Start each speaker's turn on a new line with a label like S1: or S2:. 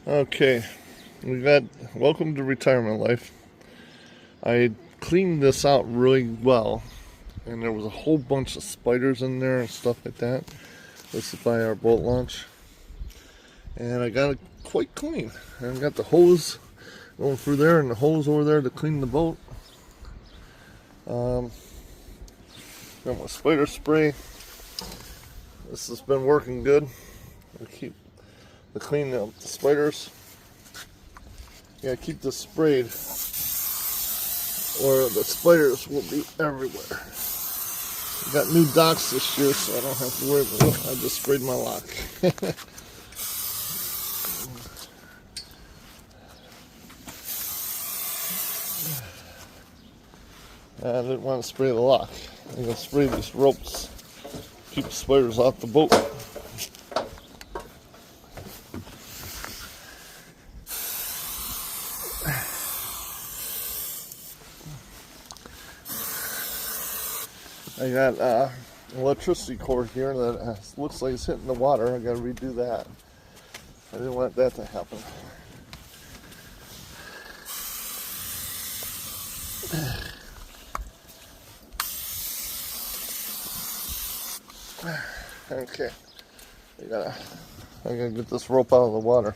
S1: Okay, we got welcome to retirement life. I cleaned this out really well, and there was a whole bunch of spiders in there and stuff like that. This is by our boat launch, and I got it quite clean. And I got the hose going through there and the hose over there to clean the boat. Got my spider spray. This has been working good. I keep to clean up the spiders. Yeah, keep this sprayed, or the spiders will be everywhere. I got new docks this year, so I don't have to worry about it. I just sprayed my lock. I didn't want to spray the lock. I'm going to spray these ropes. Keep the spiders off the boat. I got electricity cord here that looks like it's hitting the water. I got to redo that. I didn't want that to happen. Okay, I gotta get this rope out of the water.